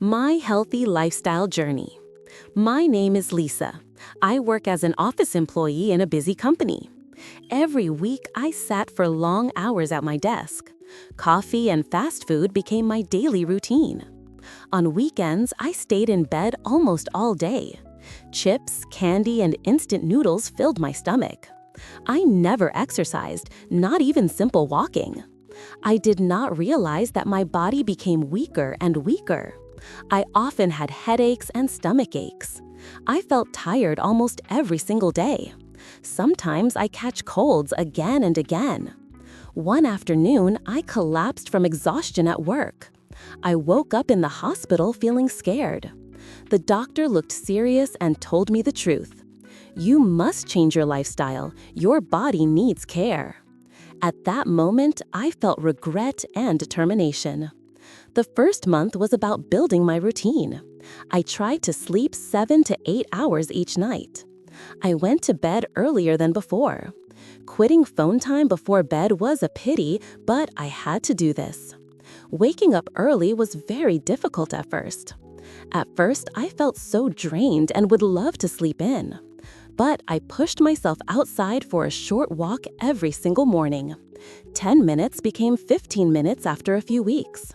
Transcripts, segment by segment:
My healthy lifestyle journey. My name is Lisa. I work as an office employee in a busy company. Every week, I sat for long hours at my desk. Coffee and fast food became my daily routine. On weekends, I stayed in bed almost all day. Chips, candy, and instant noodles filled my stomach. I never exercised, not even simple walking. I did not realize that my body became weaker and weaker. I often had headaches and stomach aches. I felt tired almost every single day. Sometimes I catch colds again and again. One afternoon, I collapsed from exhaustion at work. I woke up in the hospital feeling scared. The doctor looked serious and told me the truth. You must change your lifestyle. Your body needs care. At that moment, I felt regret and determination. The first month was about building my routine. I tried to sleep 7 to 8 hours each night. I went to bed earlier than before. Quitting phone time before bed was a pity, but I had to do this. Waking up early was very difficult at first. At first, I felt so drained and would love to sleep in. But I pushed myself outside for a short walk every single morning. 10 minutes became 15 minutes after a few weeks.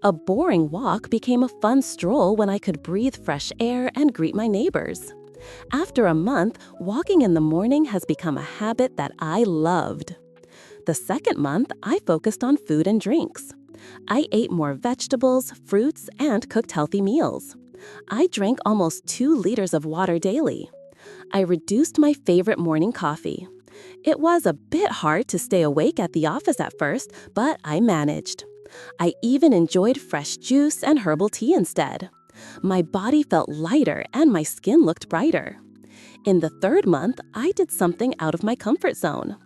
A boring walk became a fun stroll when I could breathe fresh air and greet my neighbors. After a month, walking in the morning has become a habit that I loved. The second month, I focused on food and drinks. I ate more vegetables, fruits, and cooked healthy meals. I drank almost 2 liters of water daily. I reduced my favorite morning coffee. It was a bit hard to stay awake at the office at first, but I managed. I even enjoyed fresh juice and herbal tea instead. My body felt lighter and my skin looked brighter. In the third month, I did something out of my comfort zone.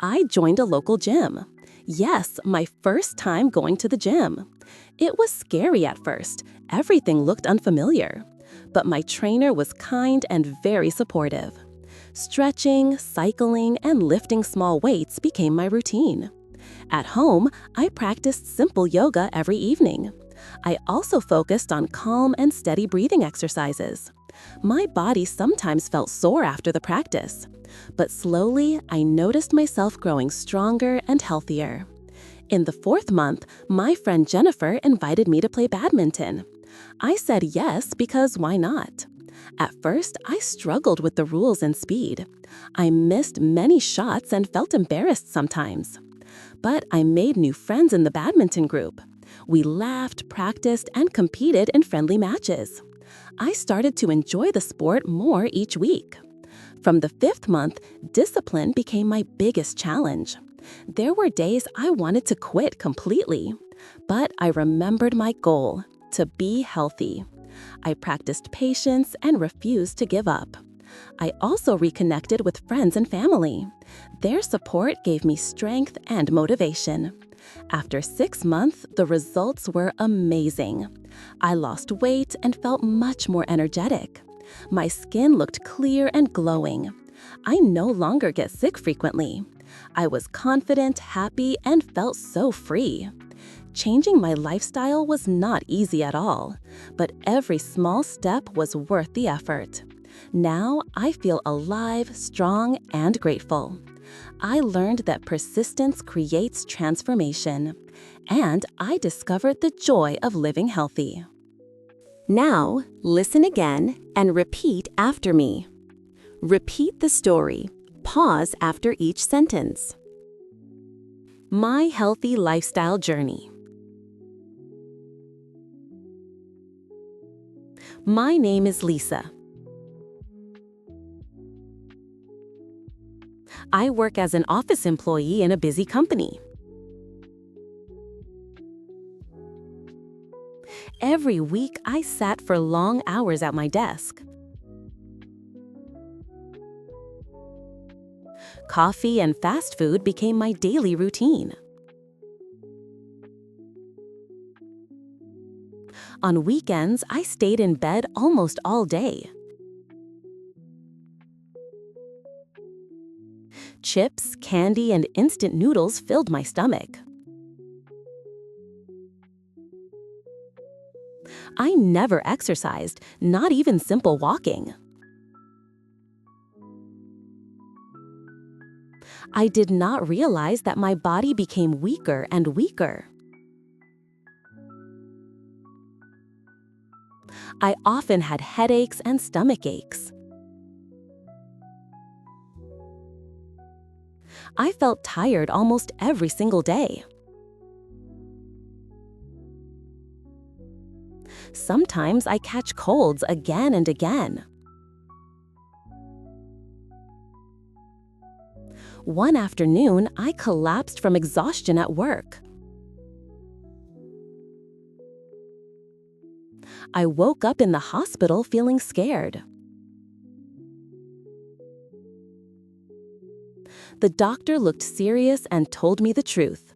I joined a local gym. Yes, my first time going to the gym. It was scary at first. Everything looked unfamiliar. But my trainer was kind and very supportive. Stretching, cycling, and lifting small weights became my routine. At home, I practiced simple yoga every evening. I also focused on calm and steady breathing exercises. My body sometimes felt sore after the practice, but slowly I noticed myself growing stronger and healthier. In the fourth month, my friend Jennifer invited me to play badminton. I said yes because why not? At first, I struggled with the rules and speed. I missed many shots and felt embarrassed sometimes. But I made new friends in the badminton group. We laughed, practiced, and competed in friendly matches. I started to enjoy the sport more each week. From the fifth month, discipline became my biggest challenge. There were days I wanted to quit completely, but I remembered my goal, to be healthy. I practiced patience and refused to give up. I also reconnected with friends and family. Their support gave me strength and motivation. After 6 months, the results were amazing. I lost weight and felt much more energetic. My skin looked clear and glowing. I no longer get sick frequently. I was confident, happy, and felt so free. Changing my lifestyle was not easy at all, but every small step was worth the effort. Now I feel alive, strong, and grateful. I learned that persistence creates transformation, and I discovered the joy of living healthy. Now, listen again and repeat after me. Repeat the story. Pause after each sentence. My healthy lifestyle journey. My name is Lisa. I work as an office employee in a busy company. Every week, I sat for long hours at my desk. Coffee and fast food became my daily routine. On weekends, I stayed in bed almost all day. Chips, candy, and instant noodles filled my stomach. I never exercised, not even simple walking. I did not realize that my body became weaker and weaker. I often had headaches and stomach aches. I felt tired almost every single day. Sometimes I catch colds again and again. One afternoon, I collapsed from exhaustion at work. I woke up in the hospital feeling scared. The doctor looked serious and told me the truth.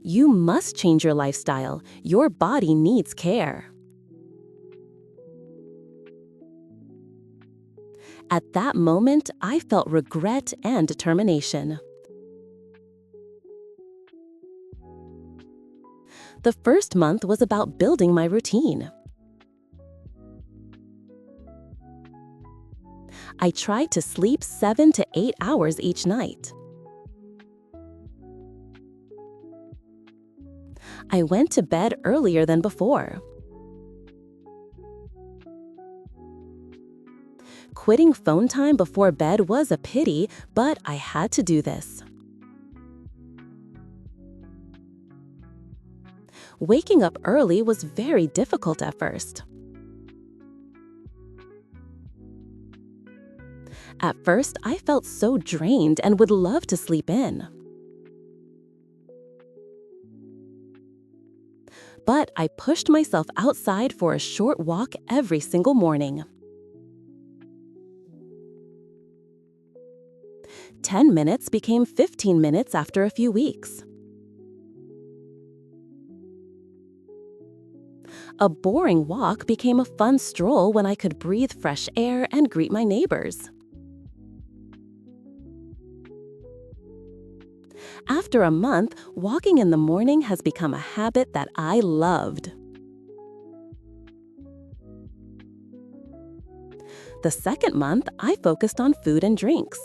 You must change your lifestyle. Your body needs care. At that moment, I felt regret and determination. The first month was about building my routine. I tried to sleep 7 to 8 hours each night. I went to bed earlier than before. Quitting phone time before bed was a pity, but I had to do this. Waking up early was very difficult at first. At first, I felt so drained and would love to sleep in. But I pushed myself outside for a short walk every single morning. 10 minutes became 15 minutes after a few weeks. A boring walk became a fun stroll when I could breathe fresh air and greet my neighbors. After a month, walking in the morning has become a habit that I loved. The second month, I focused on food and drinks.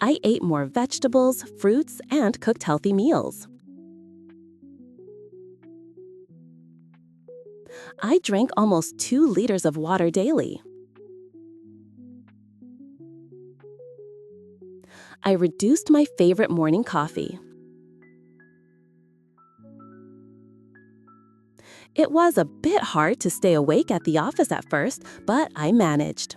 I ate more vegetables, fruits, and cooked healthy meals. I drank almost 2 liters of water daily. I reduced my favorite morning coffee. It was a bit hard to stay awake at the office at first, but I managed.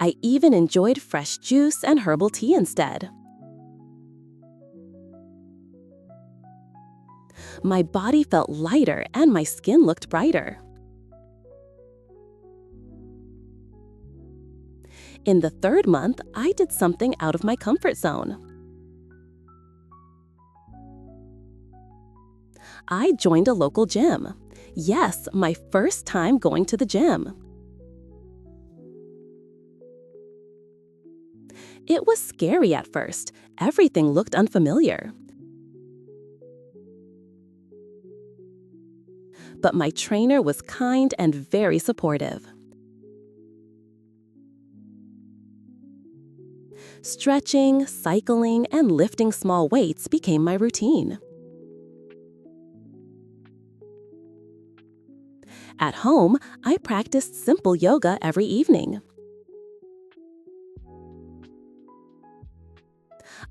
I even enjoyed fresh juice and herbal tea instead. My body felt lighter and my skin looked brighter. In the third month, I did something out of my comfort zone. I joined a local gym. Yes, my first time going to the gym. It was scary at first. Everything looked unfamiliar. But my trainer was kind and very supportive. Stretching, cycling, and lifting small weights became my routine. At home, I practiced simple yoga every evening.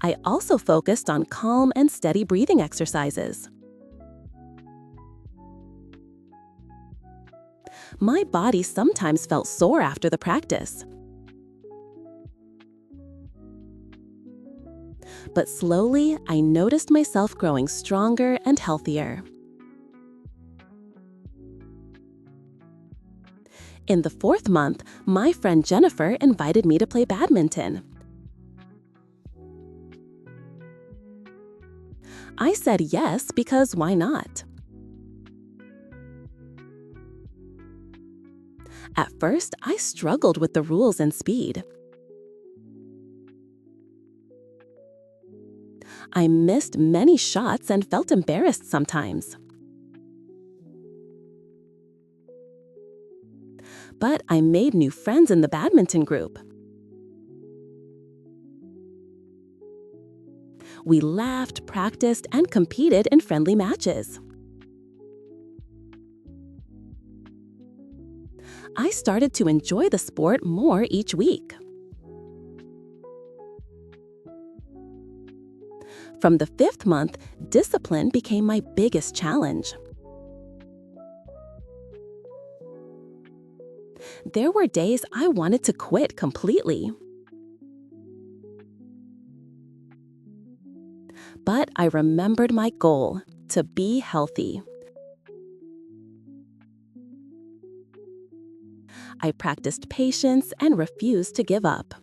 I also focused on calm and steady breathing exercises. My body sometimes felt sore after the practice. But slowly, I noticed myself growing stronger and healthier. In the fourth month, my friend Jennifer invited me to play badminton. I said yes because why not? At first, I struggled with the rules and speed. I missed many shots and felt embarrassed sometimes. But I made new friends in the badminton group. We laughed, practiced, and competed in friendly matches. I started to enjoy the sport more each week. From the 5th month, discipline became my biggest challenge. There were days I wanted to quit completely. But I remembered my goal, to be healthy. I practiced patience and refused to give up.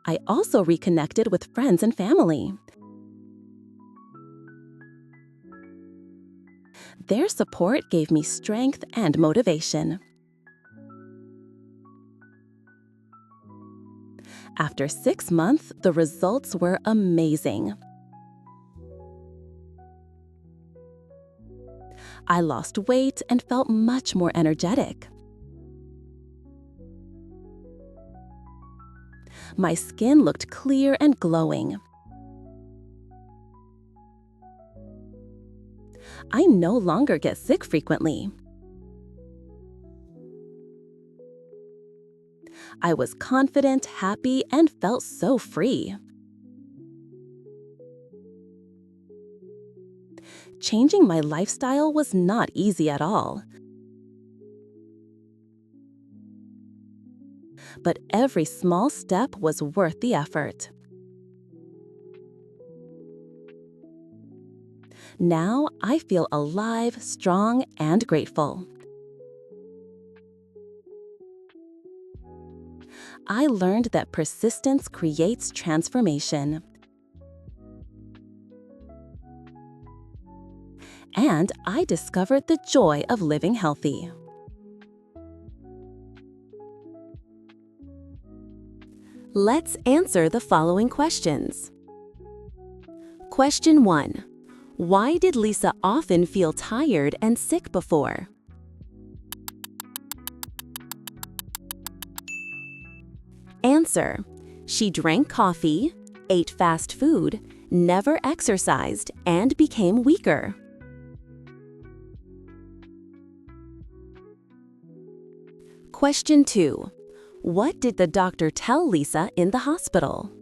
I also reconnected with friends and family. Their support gave me strength and motivation. After 6 months, the results were amazing. I lost weight and felt much more energetic. My skin looked clear and glowing. I no longer get sick frequently. I was confident, happy, and felt so free. Changing my lifestyle was not easy at all. But every small step was worth the effort. Now I feel alive, strong, and grateful. I learned that persistence creates transformation. And I discovered the joy of living healthy. Let's answer the following questions. Question 1. Why did Lisa often feel tired and sick before? Answer. She drank coffee, ate fast food, never exercised, and became weaker. Question 2. What did the doctor tell Lisa in the hospital?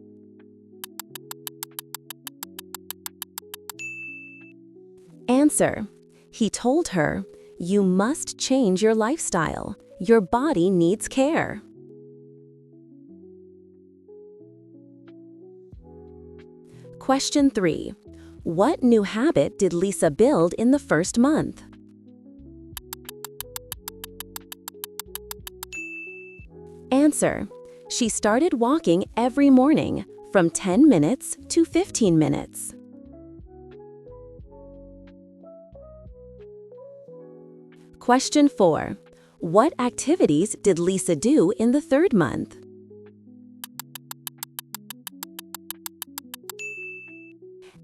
Answer. He told her, "You must change your lifestyle. Your body needs care." Question 3. What new habit did Lisa build in the first month? Answer. She started walking every morning from 10 minutes to 15 minutes. Question 4. What activities did Lisa do in the 3rd month?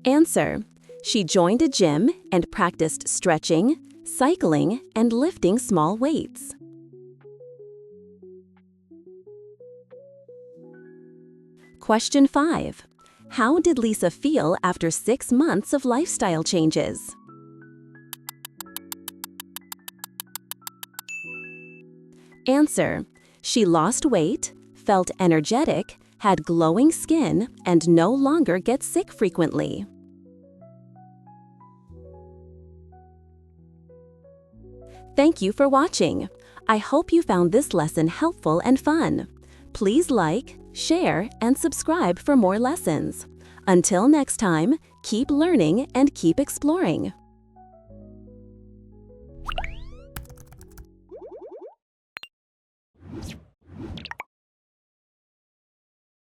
Answer. She joined a gym and practiced stretching, cycling, and lifting small weights. Question 5. How did Lisa feel after 6 months of lifestyle changes? Answer. She lost weight, felt energetic, had glowing skin, and no longer gets sick frequently. Thank you for watching. I hope you found this lesson helpful and fun. Please like, share, and subscribe for more lessons. Until next time, keep learning and keep exploring.